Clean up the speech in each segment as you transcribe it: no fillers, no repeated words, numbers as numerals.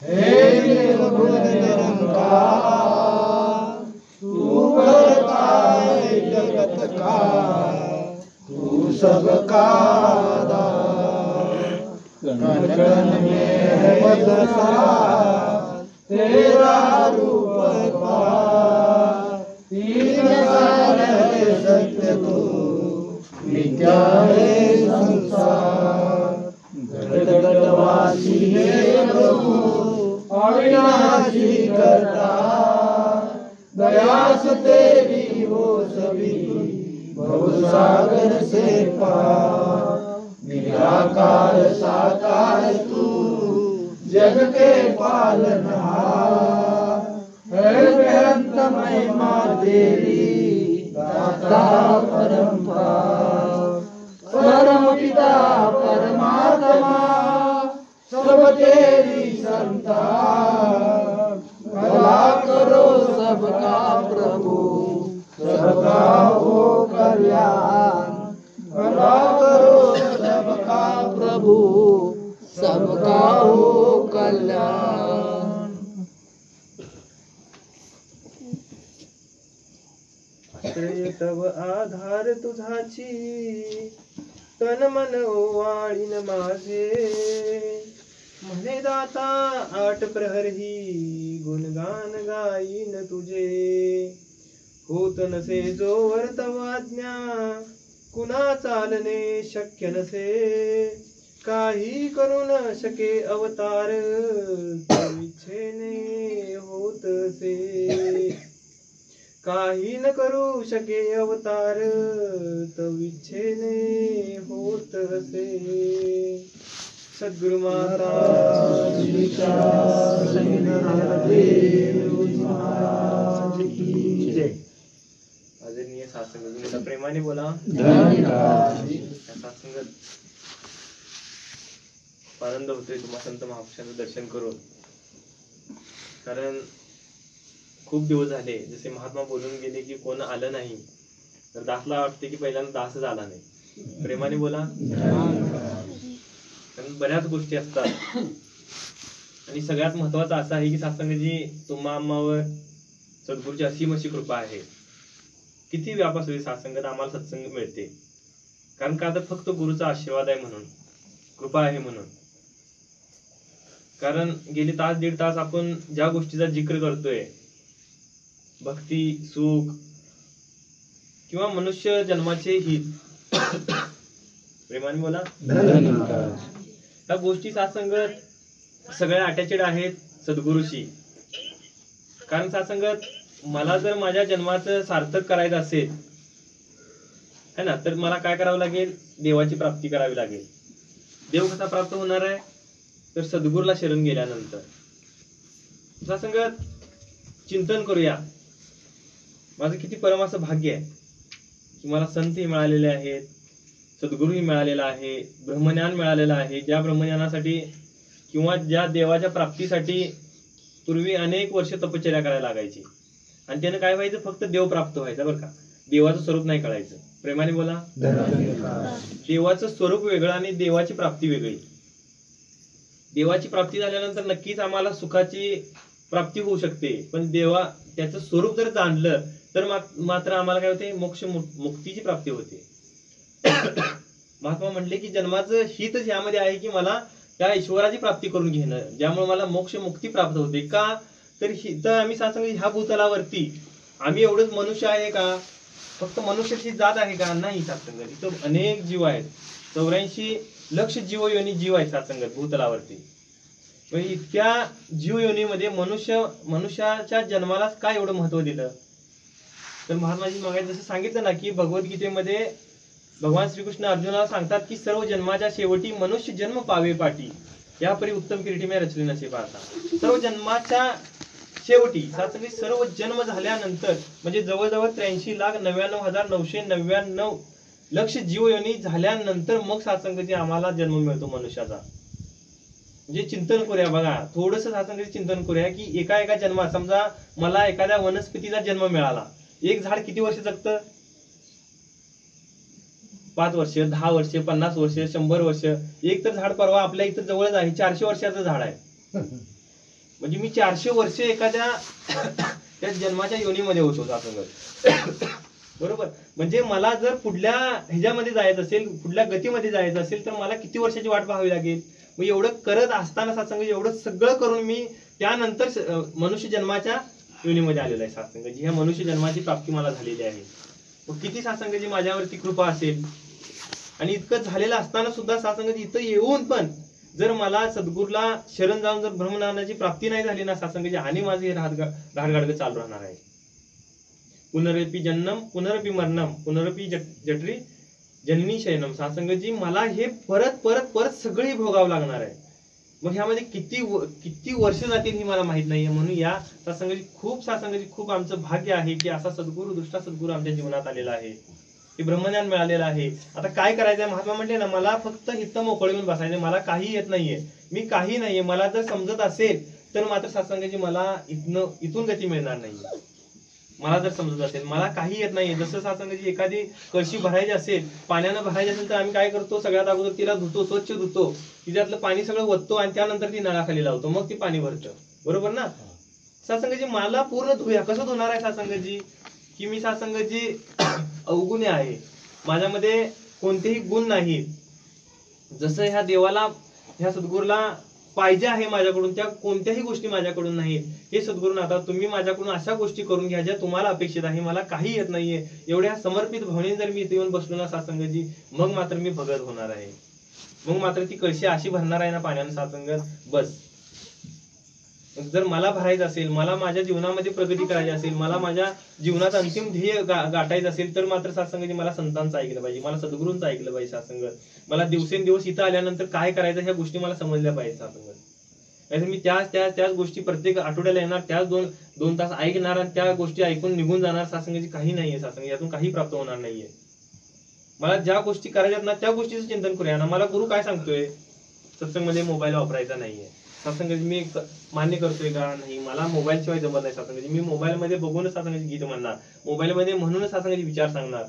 हे निर्गुण निरंकार तू करता है जगत का, तू सबका कण कण में है बसा तेरा रूप पार। तीन सार है सत्य तू, मिथ्या है संसार। घट घटवासी है प्रभु अविनाशी करता, दया से तेरी हो सभी भवसागर से पार। निराकार साकार तू जग के पालनहार, है बेअंत महिमा तेरी दाता परंपार। परम पिता परमात्मा सब तेरी संतान, भला करो सबका प्रभु सबका हो कल्याण। भला करो सबका प्रभु सबका हो कल्याण। आश्रय तव आधार तुझाची, तन मन ओवाळीन माझे। म्हणे दाता आठ प्रहरही गुणगान गाईन तुझे। होत नसे जोवर तव आज्ञा, कुणा चालणे शक्य नसे। काही करू न शके अवतार, इच्छेने होत असे। काही न करू शके अवतार, इच्छेने होत असे। सद्गुरु माता आदरणीय सात्संगत प्रेमाने बोला सात्संगत आनंद होतोय तुम्हा संत महापुरुषांचं दर्शन करून। कारण खूप दिवस झाले, जसे महात्मा बोलून गेले की कोण आलं नाही, तर दासला वाटते की पहिल्यांदा दासच आला नाही। प्रेमाने बोला। कारण बऱ्याच गोष्टी असतात आणि सगळ्यात महत्वाचं असं आहे की सात्संगजी तुम्हा आम्हावर सद्गुरूची असीम अशी कृपा आहे। किती व्याप असू दे सात्संगत आम्हाला सत्संग मिळते, कारण का तर फक्त गुरुचा आशीर्वाद आहे म्हणून, कृपा आहे म्हणून। कारण गेले तास दीड तास आपण ज्या गोष्टीचा जिक्र करतोय, भक्ती सुख किंवा मनुष्य जन्माचे हित, प्रेमाने बोला त्या गोष्टी सात्संगत सगळ्या अटॅचेड आहेत सद्गुरूशी। कारण सात्संगत मला जर माझ्या जन्माचं सार्थक करायचं असेल है ना, तर मला काय करावं लागेल? देवाची प्राप्ती करावी लागेल। देव कसा प्राप्त होणार आहे? तर सद्गुरूला शरण गेल्यानंतर। सात्संगत चिंतन करूया, माझं किती परम असं भाग्य आहे की मला संतही मिळालेले आहेत, सद्गुरूही मिळालेला आहे, ब्रह्मज्ञान मिळालेलं आहे। ज्या ब्रह्मज्ञानासाठी किंवा ज्या देवाच्या प्राप्तीसाठी पूर्वी अनेक वर्ष तपश्चर्या करायला लागायची, आणि त्यानं काय व्हायचं? फक्त देव प्राप्त व्हायचा बरं का, देवाचं स्वरूप नाही कळायचं। प्रेमाने बोला। देवाचं स्वरूप वेगळं आणि देवाची प्राप्ती वेगळी। देवाची प्राप्ती झाल्यानंतर नक्कीच आम्हाला सुखाची प्राप्ती होऊ शकते, पण देवा त्याचं स्वरूप जर जाणलं तर मात्र आम्हाला काय होते? मोक्ष मुक्तीची प्राप्ती होते। महात्मा म्हणले की जन्माचं हितच यामध्ये आहे की मला त्या ईश्वराची प्राप्ती करून घेणं, ज्यामुळे मला मोक्ष मुक्ती प्राप्त होते। का तर आम्ही सांगतो ह्या भूतलावरती आम्ही एवढंच मनुष्य आहे का? फक्त मनुष्याची जात आहे का? नाही सात्संगत, इथं अनेक जीव आहेत, 84 लक्ष जीव योनी जीव आहेत सात्संगत भूतलावरती। म्हणजे इतक्या जीव योनीमध्ये मनुष्याच्या जन्माला काय एवढं महत्व दिलं? तर महात्माजी मागायला जसं सांगितलं ना की भगवद्गीतेमध्ये भगवान श्रीकृष्ण अर्जुनाला सांगतात की सर्व जन्माच्या शेवटी मनुष्य जन्म पावे पाठी, यापरी उत्तम किरीटी मी रचली नसे पाहता। सर्व जन्माच्या शेवटी सात्संगत सर्व जन्म झाल्यानंतर म्हणजे जवळजवळ 83,99,999 लक्ष जीवयोनी झाल्यानंतर मग सात्संगती आम्हाला जन्म मिळतो मनुष्याचा। म्हणजे चिंतन करूया बघा, थोडस सात्संगती चिंतन करूया की एका जन्मात समजा मला एखाद्या वनस्पतीचा जन्म मिळाला, एक झाड किती वर्ष जगतं? 5 वर्ष, 10 वर्ष, 50 वर्ष, 100 वर्ष। एक तर झाड परवा आपल्या इथं जवळच आहे, 400 वर्षाचं झाड आहे। म्हणजे मी 400 वर्ष एखाद्या त्या जन्माच्या योनीमध्ये होतो सासंगत. बरोबर. म्हणजे मला जर पुढल्या ह्याच्यामध्ये जायचं असेल, पुढल्या गतीमध्ये जायचं असेल तर मला किती वर्षाची वाट पाहावी लागेल. मग एवढं करत असताना सासंग एवढं सगळं करून मी त्यानंतर मनुष्य जन्माच्या योनीमध्ये आलेला आहे सासंगजी. ह्या मनुष्य जन्माची प्राप्ती मला झालेली आहे. मग किती सासंगजी माझ्यावरती कृपा असेल. आणि इतकं झालेलं असताना सुद्धा सासंगजी इथं येऊन पण जर मला सद्गुरूला शरण जाऊन जर ब्रह्मज्ञानाची प्राप्ती नाही झाली ना सासंगजी, आणि माझे राहडगाडगं चालू राहणार आहे. पुनरपि जन्म पुनरपि मरणम पुनरपि जठरी जननी शयनम. सासंगजी मला हे परत परत परत सगळे भोगावं लागणार आहे. मग ह्यामध्ये किती वर्ष जातील ही मला माहित नाहीये. म्हणून या सासंगजी खूप आमचं भाग्य आहे की असा सद्गुरू, दुष्टा सद्गुरू आमच्या जीवनात आलेला आहे, की ब्रह्मज्ञान मिळालेलं आहे. आता काय करायचंय, महात्मा म्हटले ना, मला फक्त हित मोकळं येऊन बसायचं, मला काही येत नाहीये, मी काही नाहीये. मला जर समजत असेल तर मात्र सासंगजी मला इथून गती मिळणार नाही. मला जर समजत असेल, मला काही येत नाहीये. जसं सासंगजी एखादी कळशी भरायची असेल, पाण्यानं भरायची असेल तर आम्ही काय करतो, सगळ्यात अगोदर तिला धुतो, स्वच्छ धुतो, तिच्यातलं पाणी सगळं वततो आणि त्यानंतर ती नळाखाली लावतो, मग ती पाणी भरतं. बरोबर ना सासंगजी. मला पूर्ण धुया. कसं धुणार आहे सासंगजी, की मी सासंगजी अवगुणी आहे, माझ्यामध्ये कोणतेही गुण नाही. जसं ह्या देवाला, ह्या सद्गुरूला पाहिजे आहे माझ्याकडून त्या कोणत्याही गोष्टी माझ्याकडून नाहीत. हे सद्गुरू, आता तुम्ही माझ्याकडून अशा गोष्टी करून घ्या ज्या तुम्हाला अपेक्षित आहे, मला काही येत नाहीये. एवढ्या समर्पित भावनेने जर मी इथे येऊन बसलो ना सासंगजी, मग मात्र मी भगत होणार आहे. मग मात्र ती कळशी अशी भरणार आहे ना पाण्यानं सासंगत, बस. जर मला भरायचं असेल, मला माझ्या जीवनामध्ये प्रगती करायची असेल, मला माझ्या जीवनात अंतिम ध्येय गाठायचं असेल तर मात्र सासंगजी मला संतांचं ऐकलं पाहिजे, मला सद्गुरूंचं ऐकलं पाहिजे सासंगत. मला दिवसेंदिवस इथं आल्यानंतर काय करायचं ह्या गोष्टी मला समजल्या पाहिजे सासंगत. नाहीतर मी त्याच गोष्टी प्रत्येक आठवड्याला येणार, त्याच दोन तास ऐकणार आणि त्या गोष्टी ऐकून निघून जाणार. सासंगजी काही नाहीये सासंग, यातून काही प्राप्त होणार नाहीये. मला ज्या गोष्टी करायच्यात ना त्या गोष्टीचं चिंतन करूया ना. मला गुरु काय सांगतोय, सत्संगमध्ये मोबाईल वापरायचा नाहीये. सासंगजी मी मान्य करतोय का, नाही, मला मोबाईल शिवाय जमत नाही सासंगजी. मी मोबाईल मध्ये बघूनच सासंगजी गीत म्हणणार, मोबाईल मध्ये म्हणूनच सासंगजी विचार सांगणार.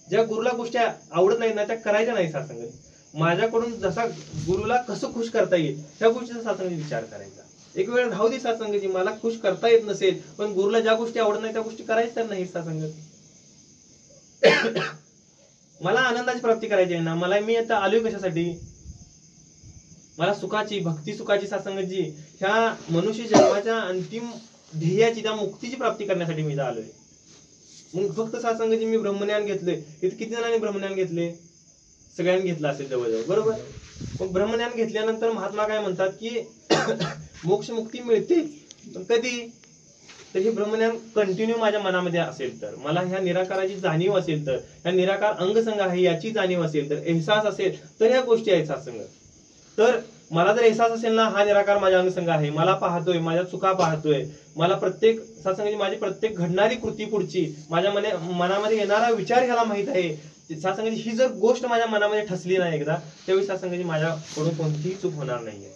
ज्या गुरुला गोष्टी आवडत नाहीत ना त्या करायच्या नाही सासंगजी. माझ्याकडून जसा गुरुला कसं खुश करता येईल त्या गोष्टीचा सासंगजी विचार करायचा. एक वेळ राहू दे सासंगजी, मला खुश करता येत नसेल पण गुरुला ज्या गोष्टी आवडत नाही त्या गोष्टी करायच्या नाही सासंगजी. मला आनंदाची प्राप्ती करायची आहे ना, मी आता आलोय कशासाठी, मला सुखाची, भक्ती सुखाची सासंगजी, ह्या मनुष्य जन्माच्या अंतिम ध्येयाची, त्या मुक्तीची प्राप्ती करण्यासाठी मी इथं आलोय. मग फक्त सासंगजी मी ब्रह्मज्ञान घेतले. इथे किती जणांनी ब्रह्मज्ञान घेतले, सगळ्यांनी घेतलं असेल जवळजवळ, बरोबर. मग ब्रह्मज्ञान घेतल्यानंतर महात्मा काय म्हणतात की मोक्ष मुक्ती मिळते, पण कधी, तर हे ब्रह्मज्ञान कंटिन्यू माझ्या मनामध्ये असेल तर, मला ह्या निराकाराची जाणीव असेल तर, ह्या निराकार अंगसंग आहे याची जाणीव असेल तर, एहसास असेल तर ह्या गोष्टी आहेत सासंग. तर मला जर एहसास असेल ना, हा निराकार माझ्या अंगसंग आहे, मला पाहतोय, माझ्या चुका पाहतोय, मला प्रत्येक सासंगजी माझी प्रत्येक घडणारी कृती पुढची, माझ्या मनामध्ये येणारा विचार ह्याला माहित आहे सासंगजी. ही जर गोष्ट माझ्या मनामध्ये ठसली नाही एकदा, त्यावेळी सासंगजी माझ्याकडून कोणतीही चूक होणार नाहीये.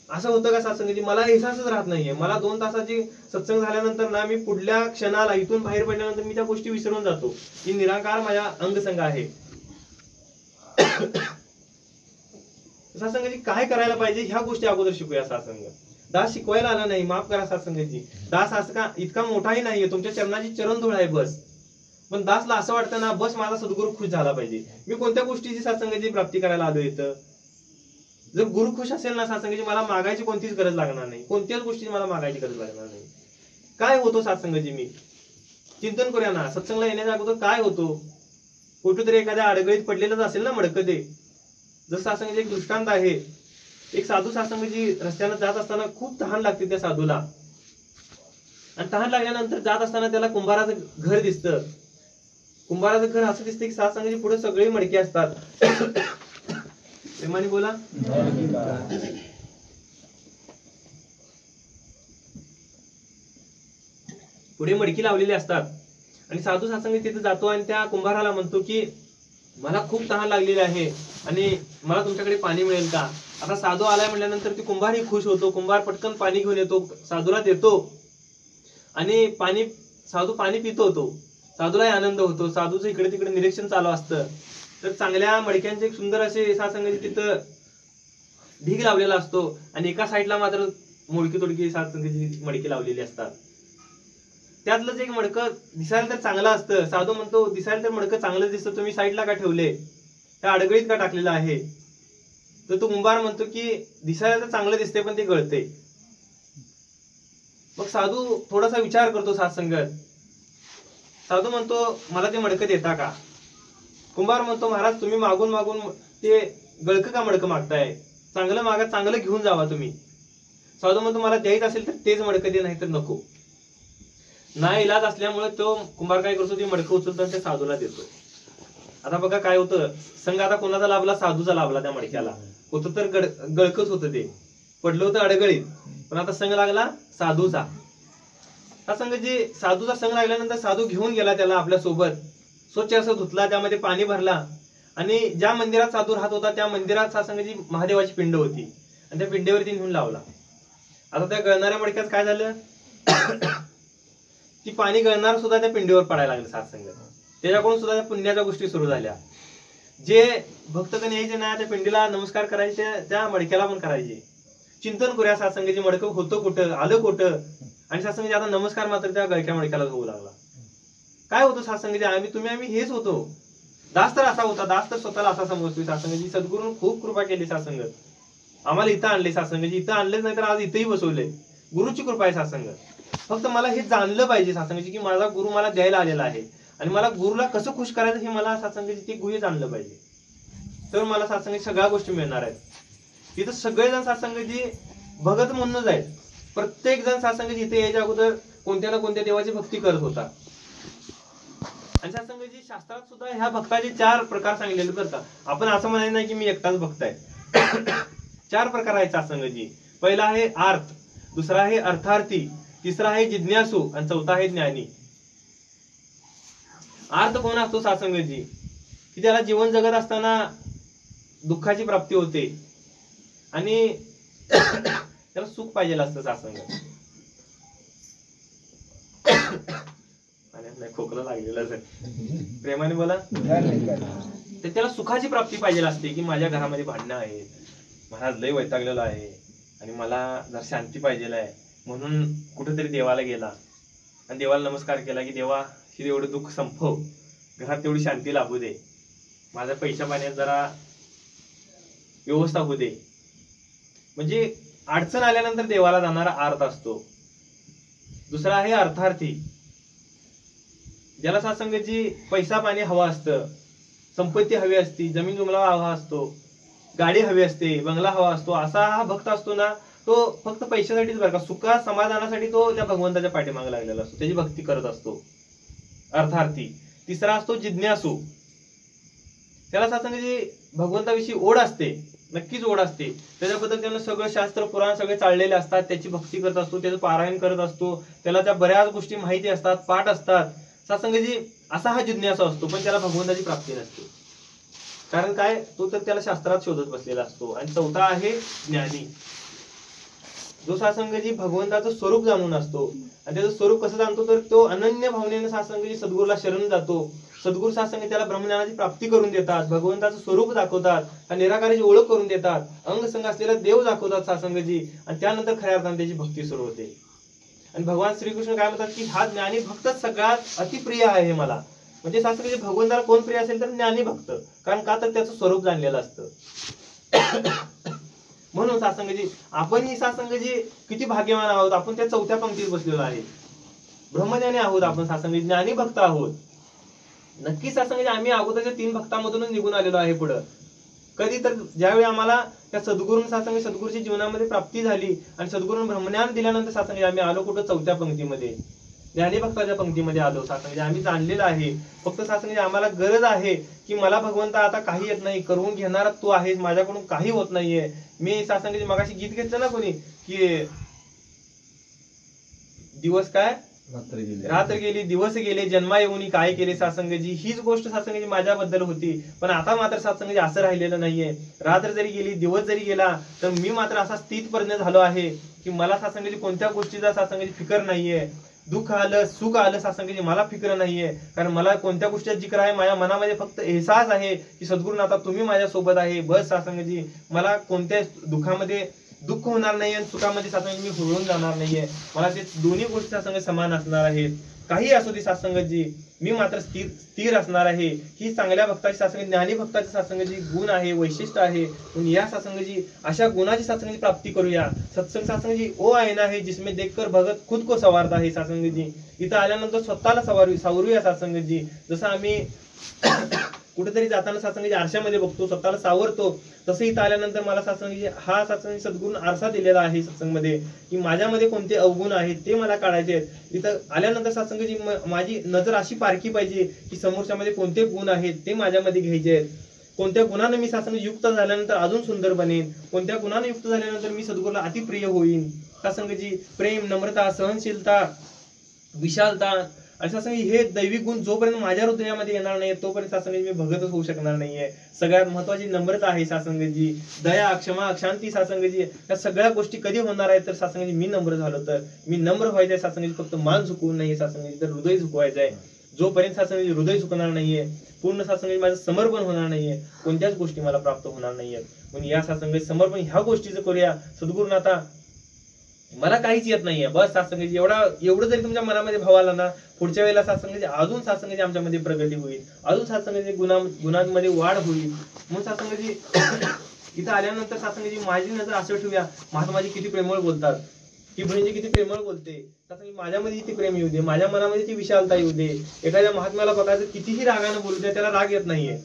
असं होतं का सासंगजी, मला एहसासच राहत नाहीये. मला 2 तासाची सत्संग झाल्यानंतर ना, मी पुढल्या क्षणाला इथून बाहेर पडल्यानंतर मी त्या गोष्टी विसरून जातो की निराकार माझ्या अंगसंग आहे. सासंगजी काय करायला पाहिजे ह्या गोष्टी अगोदर शिकूया सासंग. दास शिकवायला आला नाही, माफ करा सासंगजी. दास असं का इतका मोठाही नाहीये, तुमच्या चरणाची चरणधूळ आहे बस. पण दासला असं वाटतं ना, बस माझा सद्गुरू खुश झाला पाहिजे. मी कोणत्या गोष्टीची सासंगजी प्राप्ती करायला आलो इथं. जर गुरु खुश असेल ना सासंगजी, मला मागायची कोणतीच गरज लागणार नाही, कोणत्याच गोष्टीची मला मागायची गरज लागणार नाही. काय होतो सासंगजी, मी चिंतन करूया ना. सत्संगला येण्याच्या अगोदर काय होतो, कुठेतरी एखाद्या अडगळीत पडलेलंच असेल ना मडकं ते. जसं सासंगजी एक दृष्टांत आहे, एक साधू सासंगजी रस्त्यानं जात असताना खूप तहान लागते त्या साधूला, आणि तहान लागल्यानंतर जात असताना त्याला कुंभाराचं घर दिसतं. कुंभाराचं घर असं दिसतं की सासंगजी पुढे सगळे मडके असतात. प्रेमाने बोला. पुढे मडकी लावलेली असतात आणि साधू सासंगी तिथे जातो आणि त्या कुंभाराला म्हणतो की मला खूप तहान लागलेली आहे आणि मला तुमच्याकडे पाणी मिळेल का. आता साधू आलाय म्हटल्यानंतर ती कुंभारही खुश होतो. कुंभार पटकन पाणी घेऊन येतो, साधूला देतो आणि साधू पाणी पितो होतो. साधूलाही आनंद होतो. साधूचं इकडे तिकडे निरीक्षण चालू असतं. तर चांगल्या मडक्यांचे एक सुंदर असे सासंगजी तिथं ढीग लावलेला असतो आणि एका साईडला मात्र मोडकी तोडकी सातसंगीची मडकी लावलेली असतात. त्यातलंच एक मडकं दिसायला तर चांगलं असतं. साधू म्हणतो दिसायला तर मडकं चांगलं दिसतं, तुम्ही साईडला का ठेवले, त्या अडगळीत का टाकलेलं आहे. तर तो कुंभार म्हणतो की दिसायला तर चांगलं दिसते पण ते गळते. मग साधू थोडासा विचार करतो सातसंगत. साधू म्हणतो मला ते मडकं देता का. कुंभार म्हणतो महाराज तुम्ही मागून मागून ते गळकं का मडकं मागताय, चांगलं मागा, चांगलं घेऊन जावा तुम्ही. साधू म्हणतो मला द्यायचं असेल तर तेच मडकं दे, नाही तर नको. नाही इलाज असल्यामुळे तो कुंभार काय करतो, ते मडकं उचलतो आणि त्या साधूला देतो. आता बघा काय होतं, संघ आता कोणाचा लाभला, साधूचा लाभला. त्या मडक्याला होतं तर गळकच होतं, ते पडलं होतं अडगळीत, पण आता संघ लागला साधूचा. हा संघ जे साधूचा संघ लागल्यानंतर साधू घेऊन गेला त्याला आपल्या सोबत, स्वच्छ असं धुतला, त्यामध्ये पाणी भरला आणि ज्या मंदिरात साधू राहत होता त्या मंदिरात हा संघ जी महादेवाची पिंड होती आणि त्या पिंडेवरती नेऊन लावला. आता त्या गळणाऱ्या मडक्यात काय झालं, ती पाणी गळणार सुद्धा त्या पिंडीवर पडायला लागलं सातसंग. त्याच्याकडून सुद्धा त्या पुण्याच्या गोष्टी सुरू झाल्या. जे भक्तगण यायचे ना त्या पिंडीला नमस्कार करायचे, त्या मडक्याला पण करायचे. चिंतन करूया सातसंगाची मडकं होतं कुठं, आलं कुठं, आणि सातसंगाची आता नमस्कार मात्र त्या गळक्या मडक्याला होऊ लागला. काय होतं सातसंगाची, आम्ही हेच होतो. दास तर असा होता, दास तर स्वतःला असा समजतोय. सातसंगाची सद्गुरूंनी खूप कृपा केली सातसंगत, आम्हाला इथं आणले. सातसंगाची इथं आणलेच नाही तर आज इथंही बसवले. गुरुची कृपा आहे सातसंग. फक्त मला हे जाणलं पाहिजे सातसंगाची की माझा गुरु मला द्यायला आलेला आहे आणि मला गुरुला कसं खुश करायचं हे मला सातसंगाची ते गुह्य जाणलं पाहिजे, तर मला सातसंगाची सगळ्या गोष्टी मिळणार आहेत. तिथं सगळेजण सातसंगाची भगत म्हणूनच आहेत. प्रत्येक जण सातसंगाची इथे यायच्या अगोदर कोणत्या ना कोणत्या देवाची भक्ती करत होता. आणि सातसंगाची शास्त्रात सुद्धा ह्या भक्ताचे 4 प्रकार सांगितलेले बरं का. आपण असं म्हणायचं नाही की मी एकटाच भक्त आहे. 4 प्रकार आहेत सातसंगाची. पहिला आहे आर्त, दुसरा आहे अर्थार्थी, तिसरा आहे जिज्ञासू आणि चौथा आहे ज्ञानी. आर्त कोण असतो सातसंगाची, की त्याला जीवन जगत असताना दुःखाची प्राप्ती होते आणि त्याला सुख पाहिजे असतं सातसंग. नाही खोकला लागलेला सर, प्रेमाने बोला. तर त्याला सुखाची प्राप्ती पाहिजे असते की माझ्या घरामध्ये भांडणं आहेत, महाराज लय वैतागलेला आहे आणि मला जर शांती पाहिजे आहे, म्हणून कुठेतरी देवाला गेला आणि देवाला नमस्कार केला की देवा हे एवढं दुःख संपव, घरात तेवढी शांती लाभू दे, माझ्या पैशा पाण्यात जरा व्यवस्था होऊ दे. म्हणजे अडचण आल्यानंतर देवाला जाणारा आर्त असतो. दुसरा आहे अर्थार्थी, ज्याला सातसंगाची पैसा पाणी हवा असतं, संपत्ती हवी असती, जमीन जुमला हवा असतो, गाडी हवी असते, बंगला हवा असतो, असा हा भक्त असतो ना, तो फक्त पैशासाठीच बरं का, सुखा समाधानासाठी तो त्या भगवंताच्या पाठीमागे लागलेला असतो, त्याची भक्ती करत असतो, अर्थार्थी. तिसरा असतो जिज्ञासू, त्याला सातसंगाची भगवंताविषयी ओढ असते, नक्कीच ओढ असते, त्याच्याबद्दल त्यानं सगळं शास्त्र पुराण सगळे चाललेले असतात, त्याची भक्ती करत असतो, त्याचं पारायण करत असतो, त्याला त्या बऱ्याच गोष्टी माहिती असतात, पाठ असतात. सातसंगाची असा हा जिज्ञासू असतो, पण त्याला भगवंताची प्राप्ती नसते. कारण काय, तो तर त्याला शास्त्रात शोधत बसलेला असतो. आणि चौथा आहे ज्ञानी, जो सातसंगाची भगवंताचं स्वरूप जाणून असतो. आणि त्याचं स्वरूप कसं जाणतो, तर तो अनन्य भावनेने सातसंगाची सद्गुरूला शरण जातो. सद्गुरू सातसंग त्याला ब्रह्मज्ञानाची प्राप्ती करून देतात, भगवंताचं स्वरूप दाखवतात, निराकाराची ओळख करून देतात, अंग संग असलेला देव दाखवतात सातसंगाची, आणि त्यानंतर खऱ्या अर्थाने त्याची भक्ती सुरू होते. आणि भगवान श्रीकृष्ण काय म्हणतात की हा ज्ञानी भक्त सगळ्यात अतिप्रिय आहे मला. म्हणजे सातसंगाची भगवंताला कोण प्रिय असेल तर ज्ञानी भक्त, कारण का तर त्याचं स्वरूप जाणलेलं असतं. म्हणून सातसंगाची आपण ही सातसंगाची किती भाग्यवान आहोत, आपण त्या 4थ्या पंक्तीत बसलेलो आहे. ब्रह्मज्ञानी आहोत आपण, सातसंगाची ज्ञानी भक्त आहोत. नक्की सातसंगाची आम्ही अगोदरच्या 3 भक्तांमधूनच निघून आलेलो आहे पुढं. कधी तर ज्यावेळी आम्हाला त्या सद्गुरूंनी सद्गुरूच्या जीवनामध्ये प्राप्ती झाली आणि सद्गुरूंनी ब्रह्मज्ञान दिल्यानंतर सातसंगाची आम्ही आलो कुठं 4थ्या पंक्तीमध्ये, ज्ञानी भक्ताच्या पंक्तीमध्ये आलो. सातसंगाची आम्ही जाणलेलं आहे. फक्त सातसंगाची आम्हाला गरज आहे की मला भगवंता आता काही येत नाही, करून घेणारा तू आहेस, माझ्याकडून काही होत नाहीये. मी सातसंगाची मगाशी गीत घेतलं ना कोणी की दिवस काय रात्र गेली दिवस गेले, जन्मा येऊनी काय केले सातसंगाची, हीच गोष्ट सातसंगाची माझ्याबद्दल होती. पण आता मात्र सातसंगाची असं राहिलेलं नाहीये. रात्र जरी गेली दिवस जरी गेला तर मी मात्र असा स्थितप्रज्ञ झालो आहे की मला सातसंगाची कोणत्या गोष्टीचा सातसंगाची फिकर नाहीये. दुःख आलं सुख आलं सत्संगाची मला फिक्र नाहीये, कारण मला कोणत्या गोष्टीचा जिक्र आहे, माझ्या मनामध्ये फक्त एहसास आहे की सद्गुरुनाथा तुम्ही माझ्या सोबत आहे, बस सत्संगाची मला कोणत्या दुःखामध्ये दुःख होणार नाही आणि सुखामध्ये सत्संगाची मी हुरळून जाणार नाहीये, मला ते दोन्ही गोष्टी सत्संग समान असणार आहेत, काही असू दे सत्संगाची मी मात्र स्थिर असणार आहे. ही चांगल्या भक्ताची सत्संग, ज्ञानी भक्ताची सत्संगाची गुण आहे, वैशिष्ट्य आहे. म्हणून या सत्संगाची अशा गुणाची सत्संगाची प्राप्ती करूया. सत्संगाची ओ आईना है जिसमें देखकर भगत खुद को सवारता है सत्संगाची. इथं आल्यानंतर स्वतःला सावरूया सत्संगाची. जसं आम्ही कुठेतरी जाताना सत्संगाची आरशामध्ये बघतो, स्वतःला सावरतो, तसं इथं आल्यानंतर मला सत्संगाची हा सत्संग सद्गुरून आरसा दिलेला आहे सत्संगमध्ये, की माझ्यामध्ये कोणते अवगुण आहेत ते मला काढायचे आहेत. इथं आल्यानंतर सत्संगाची माझी नजर अशी पारखी पाहिजे की समोरच्यामध्ये कोणते गुण आहेत ते माझ्यामध्ये घ्यायचे आहेत. कोणत्या गुणाने मी सत्संग युक्त झाल्यानंतर अजून सुंदर बनेन, कोणत्या गुणाने युक्त झाल्यानंतर मी सद्गुरूला अतिप्रिय होईन. सत्संगाची प्रेम, नम्रता, सहनशीलता, विशालता आणि सत्संग हे दैविक गुण जोपर्यंत माझ्या हृदयामध्ये येणार नाही तोपर्यंत सत्संगाची मी भगतच होऊ शकणार नाहीये. सगळ्यात महत्वाची नम्रता आहे सत्संगाची, दया, क्षमा, शांती सत्संगाची. या सगळ्या गोष्टी कधी होणार आहेत तर सत्संगाची मी नम्र झालो तर. मी नम्र व्हायचंय सत्संगाची, फक्त मान झुकवून नाही सत्संगाची, तर हृदय झुकवायचंय. जोपर्यंत सत्संगाची हृदय झुकणार नाहीये, पूर्ण सत्संगाची माझं समर्पण होणार नाहीये, कोणत्याच गोष्टी मला प्राप्त होणार नाहीयेत. म्हणून या सत्संगाची समर्पण ह्या गोष्टीचं करूया. सद्गुरुनाथा मला काहीच येत नाहीये, बस सत्संगाची एवढं जरी तुमच्या मनामध्ये भाव आला ना, पुढच्या वेळेला सत्संगाची अजून सत्संगाची आमच्यामध्ये प्रगती होईल, अजून सत्संगाची गुणांमध्ये वाढ होईल. म्हणून सत्संगाची इथं आल्यानंतर सत्संगाची माझी नजर असं ठेवूया, महात्माजी किती प्रेमळ बोलतात, ही बहिणी किती प्रेमळ बोलते, सत्संगाची माझ्यामध्ये ती प्रेम येऊ दे, माझ्या मनामध्ये ती विशालता येऊ दे. एखाद्या महात्म्याला बघायचं कितीही रागानं बोलू द्या, त्याला राग येत नाहीये,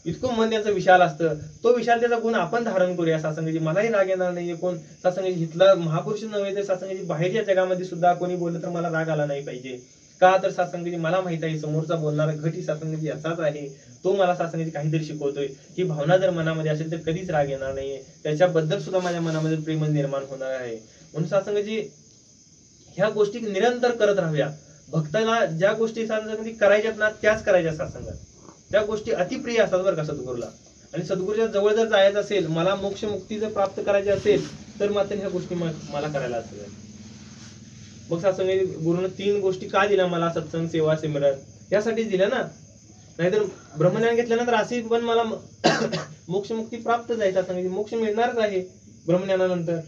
इतकं मन त्यांचं विशाल असतं. तो विशालतेचा गुण आपण धारण करूया सत्संगाची. मलाही राग येणार नाहीये, कोण सत्संगाची हितला महापुरुष नव्हे तर सत्संगाची बाहेरच्या जगामध्ये सुद्धा कोणी बोललं तर मला राग आला नाही पाहिजे. का तर सत्संगाची मला माहित आहे समोरचा बोलणारा घट ही सत्संगाची याचाच आहे, तो मला सत्संगाची काहीतरी शिकवतोय. ही भावना जर मनामध्ये असेल तर कधीच राग येणार नाहीये, त्याच्याबद्दल सुद्धा माझ्या मनामध्ये प्रेम निर्माण होणार आहे. म्हणून सत्संगाची ह्या गोष्टी निरंतर करत राहूया. भक्ताला ज्या गोष्टी सत्संगाची करायच्यात ना त्याच करायच्या सत्संगात. त्या गोष्टी अतिप्रिय असतात बरं का सद्गुरूला. आणि सद्गुरूच्या जवळ जर जायचं असेल, मला मोक्ष मुक्ती जर प्राप्त करायची असेल तर मात्र ह्या गोष्टी मला करायला असेल. मग सत्संग गुरुनं 3 गोष्टी का दिल्या मला, सत्संग, सेवा, सिमरन, यासाठी दिल्या ना. नाहीतर ब्रह्मज्ञान घेतल्यानंतर अशी पण मला मोक्ष मुक्ती प्राप्त जायचं, सत्संगाची मोक्ष मिळणारच आहे ब्रह्मज्ञानानंतर.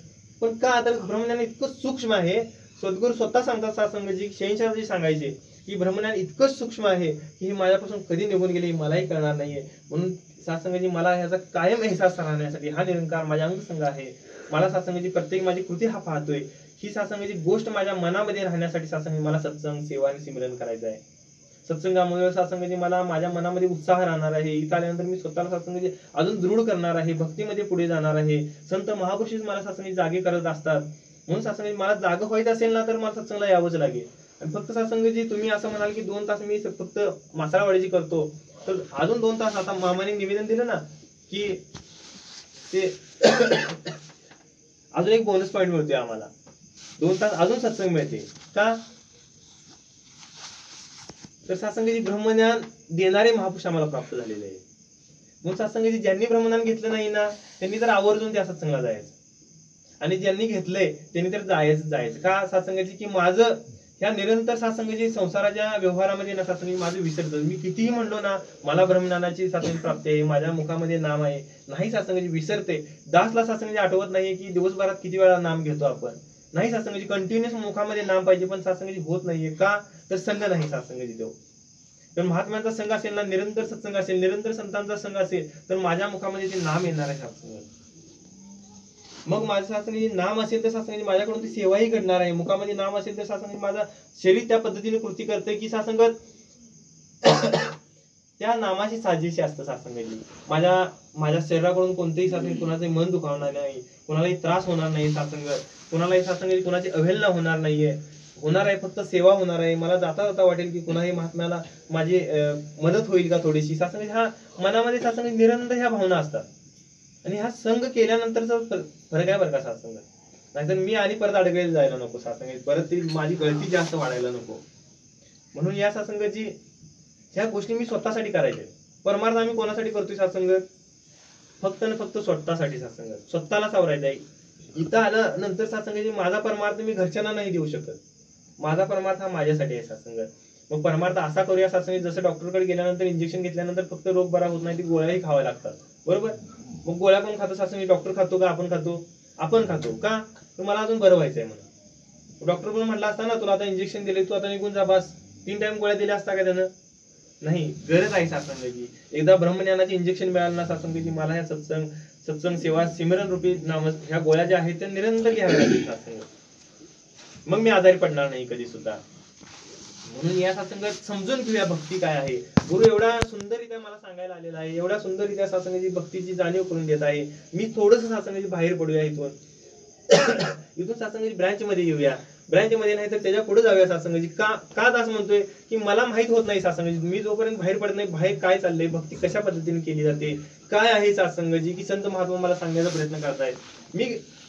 पण का तर ब्रह्मज्ञान इतकं सूक्ष्म आहे. सद्गुरू स्वतः सांगतात सत्संगाची शहंशाहजी सांगायचे की ब्रह्मज्ञान इतकं सूक्ष्म आहे की हे माझ्यापासून कधी निघून गेले मलाही कळणार नाहीये. म्हणून सत्संगाची मला ह्याचा कायम एहसास राहण्यासाठी हा निरंकार माझ्या अंगसंग आहे. मला सत्संगाची प्रत्येक माझी कृती हा पाहतोय. ही सत्संगाची गोष्ट माझ्या मनामध्ये राहण्यासाठी सत्संग मला सत्संग, सेवा आणि सिमरन करायचं आहे. सत्संगामुळे सत्संगाची मला माझ्या मनामध्ये उत्साह राहणार आहे. इथं आल्यानंतर मी स्वतःला सत्संगाची अजून दृढ करणार आहे, भक्तीमध्ये पुढे जाणार आहे. संत महापुरुष मला सत्संगाची जागे करत असतात. म्हणून सत्संगाची मला जाग व्हायचं असेल ना तर मला सत्संगाला यावंच लागेल. आणि फक्त सत्संगाची तुम्ही असं म्हणाल की 2 तास मी फक्त मासाळवाडीची करतो, तर अजून 2 तास आता मामाने निवेदन दिलं ना की ते अजून एक बोनस पॉईंट मिळतोय आम्हाला, 2 तास अजून सत्संग मिळते. का तर सत्संगाची ब्रह्मज्ञान देणारे महापुरुष आम्हाला प्राप्त झालेले आहे. म्हणून सत्संगाची ज्यांनी ब्रह्मज्ञान घेतलं नाही ना त्यांनी तर आवर्जून त्या सत्संगाला जायचं, आणि ज्यांनी घेतलंय त्यांनी तर जायचं. का सत्संगाची की माझं ह्या निरंतर सत्संगाची संसाराच्या व्यवहारामध्ये ना सत्संगाची माझं विसरतं. मी कितीही म्हणलो ना मला ब्रह्मज्ञानाची सत्संगाची प्राप्ती आहे, माझ्या मुखामध्ये नाम आहे, नाही सत्संगाची विसरते. दासला सत्संगाची आठवत नाहीये की दिवसभरात किती वेळा नाम घेतो आपण, नाही सत्संगाची कंटिन्युअस मुखामध्ये नाम पाहिजे पण सत्संगाची होत नाहीये. का तर संघ नाही सत्संगाची देव. तर महात्म्यांचा संघ असेल ना, निरंतर सत्संग असेल, निरंतर संतांचा संघ असेल तर माझ्या मुखामध्ये ते नाम येणार आहे सत्संग. मग माझ्या सत्संगाची नाम असेल तर सत्संगाची माझ्याकडून ती सेवाही घडणार आहे. मुखामध्ये नाम असेल तर सत्संगाची माझा शरीर त्या पद्धतीने कृती करतंय की सत्संगात त्या नामाची साजेशी असतं. सत्संगाची माझ्या शरीराकडून कोणतेही सत्संग कुणाचंही मन दुखावणार नाही, कुणालाही त्रास होणार नाही. सत्संगात कुणालाही सत्संगाची कुणाची अवहेलना होणार नाहीये, होणार आहे फक्त सेवा होणार आहे. मला जाता जाता वाटेल की कुणाही महात्म्याला माझी मदत होईल का थोडीशी. सत्संगाची हा मनामध्ये सत्संगाची निरंतर ह्या भावना असतात. आणि हा संघ केल्यानंतरचा फरक आहे बरं का सत्संगात. नाहीतर मी आणि परत अडकलेलं जायला नको सत्संगात, परत ती माझी गळती जास्त वाढायला नको. म्हणून या सत्संगाची ह्या गोष्टी मी स्वतःसाठी करायच्या. परमार्थ आम्ही कोणासाठी करतोय सत्संग, फक्त ना फक्त स्वतःसाठी सत्संग, स्वतःला सावरायचं आहे. इथं आलं नंतर सत्संगाची माझा परमार्थ मी घरच्यांना नाही देऊ शकत. माझा परमार्थ हा माझ्यासाठी आहे सत्संगत. मग परमार्थ असा करूया सत्संग, जसं डॉक्टरकडे गेल्यानंतर इंजेक्शन घेतल्यानंतर फक्त रोग बरा होत नाही, ती गोळ्याही खाव्या लागतात, बरोबर. मग गोळ्या कोण खातो सत्संग? डॉक्टर खातो का आपण खातो? आपण खातो. का? तर मला अजून बरं व्हायचंय म्हणून. डॉक्टर पण म्हटलं असता ना तुला आता इंजेक्शन दिले, तू आता निघून जा बस, 3 टाइम गोळ्या दिल्या असता का त्यानं? नाही. गरज आहे सत्संगाची. एकदा ब्रह्मज्ञानाची इंजेक्शन मिळालं ना सत्संगाची, मला ह्या सत्संग सेवा सिमरन रूपी नाम ह्या गोळ्या ज्या आहेत त्या निरंतर घ्याव्या लागतील सत्संग. मग मी आजारी पडणार नाही कधी सुद्धा. म्हणून या सत्संगात समजून घेऊया भक्ती काय आहे. गुरु एवढा सुंदररित्या मला सांगायला आलेला आहे, एवढ्या सुंदररित्या सत्संगाची भक्तीची जाणीव करून देत आहे. मी थोडस सत्संगाची बाहेर पडूया इथून सत्संगाची ब्रँच मध्ये येऊया. ब्रँच मध्ये नाही तर त्याच्या पुढे जाऊया सत्संगाची. का दास म्हणतोय की मला माहित होत नाही सत्संगाची. मी जोपर्यंत बाहेर पडत नाही बाहेर काय चाललंय, भक्ती कशा पद्धतीने केली जाते, काय आहे सत्संगाची, की संत महात्मा मला सांगण्याचा प्रयत्न करतायत. मी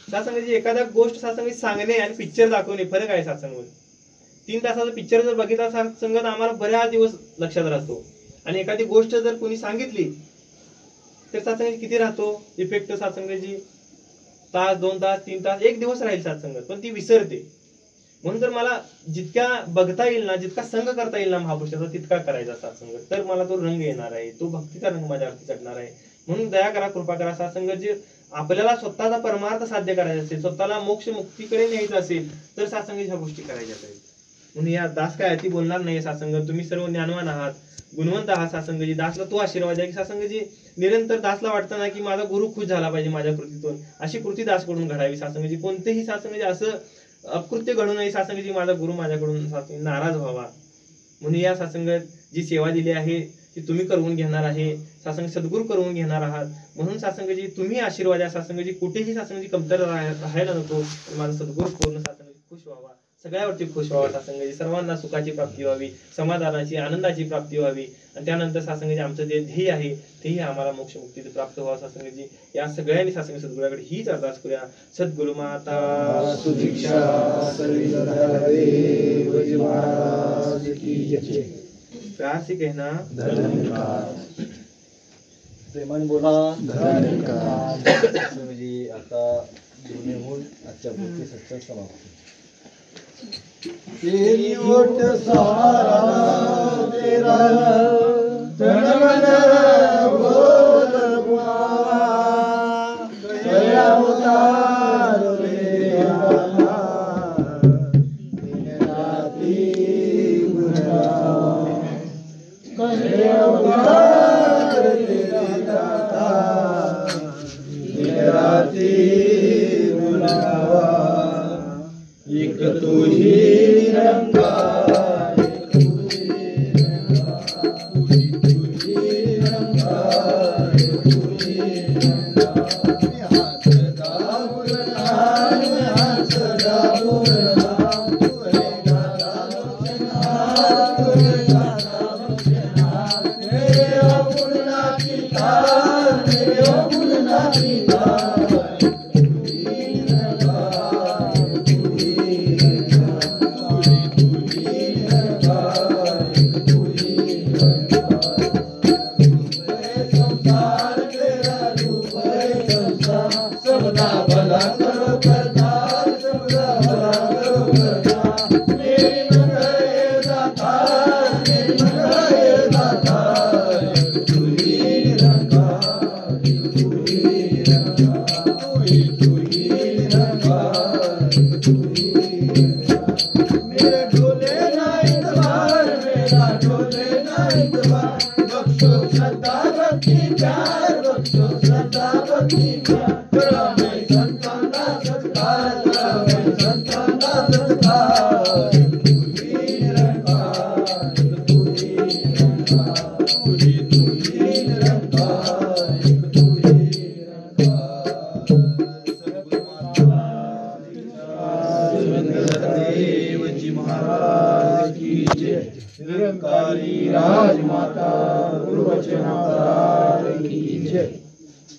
सत्संगाची एखाद्या गोष्ट सत्संगाची सांगणे आणि पिक्चर दाखवणे फरक आहे सत्संगामध्ये. 3 तासाचा पिक्चर जर बघितला सत्संगात आम्हाला बऱ्याच दिवस लक्षात राहतो. आणि एखादी गोष्ट जर कोणी सांगितली तर सत्संगाची किती राहतो इफेक्ट सत्संगाची? तास, 2 तास, 3 तास, 1 दिवस राहील सत्संगात, पण ती विसरते. म्हणून तर मला जितक्या बघता येईल ना, जितका संग करता येईल ना महापुरुषाचा, तितका करायचा सत्संग. तर मला तो रंग येणार आहे, तो भक्तीचा रंग माझ्यावरती चढणार आहे. म्हणून दया करा, कृपा करा. सत्संग जे आपल्याला स्वतःचा परमार्थ साध्य करायचा असेल, स्वतःला मोक्ष मुक्तीकडे न्यायचं असेल, तर सत्संगाच्या ह्या गोष्टी करायच्या आहेत. म्हणून या दास काय अति बोलणार नाही सत्संग. तुम्ही सर्व ज्ञानवान आहात, गुणवंत आहात सत्संगजी. दासला तो आशीर्वाद आहे की सत्संगजी निरंतर दासला वाटतं ना की माझा गुरु खुश झाला पाहिजे माझ्या कृतीतून, अशी कृती दासकडून घडावी सत्संगजी. कोणतेही सत्संगजी असं अकृत्य घडू नये सत्संगजी माझा गुरु माझ्याकडून नाराज व्हावा. म्हणून या सत्संगात जी सेवा दिली आहे ती तुम्ही करून घेणार आहे, सत्संग सद्गुरू करून घेणार आहात. म्हणून सत्संगजी तुम्ही आशीर्वाद आहे. सत्संगजी कुठेही सत्संगजी कमतर राहायला नको. माझा सद्गुरू पूर्ण सत्संगजी खुश व्हावा, सगळ्यावरती खुश व्हावा. सत्संगाची सर्वांना सुखाची प्राप्ती व्हावी, समाधानाची आनंदाची प्राप्ती व्हावी. आणि त्यानंतर सत्संगाची आमचं जे ध्येय आहे तेही आम्हाला मोक्ष मुक्तीचं प्राप्त व्हावं. सत्संगाची या सगळ्यांनी सत्संग सद्गुरूकडे हीच अरदास करूया. सद्गुरु माता सुदीक्षा सरिधरदेव जी महाराज की जय. प्यार से कहना धन्यवाद. प्रेमाने बोला धन्यवाद. म्हणजे आता दोन्हीहून आजच्या भक्ती सत्संग समाप्त. तेरी ओट सहारा तेरा तन मन बोल गुआ दया उतार ले आना दिन राती गुनगावा दया उतार ले दाता दिन राती गुनगावा. एक तू ही रंगा, एक तू ही रंगा, तू ही रंगा, एक तू ही रंगा. हसदा बुलहान, हसदा बुलहान, तू है गाता मुझना, तू है गाता मुझना. मेरे अपुना की तार, मेरे अपुना की तार. निरंकारी राजमाता गुरुवचनाकार की जय.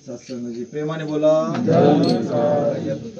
सत्संगजी प्रेमाने बोला. धन्यवाद.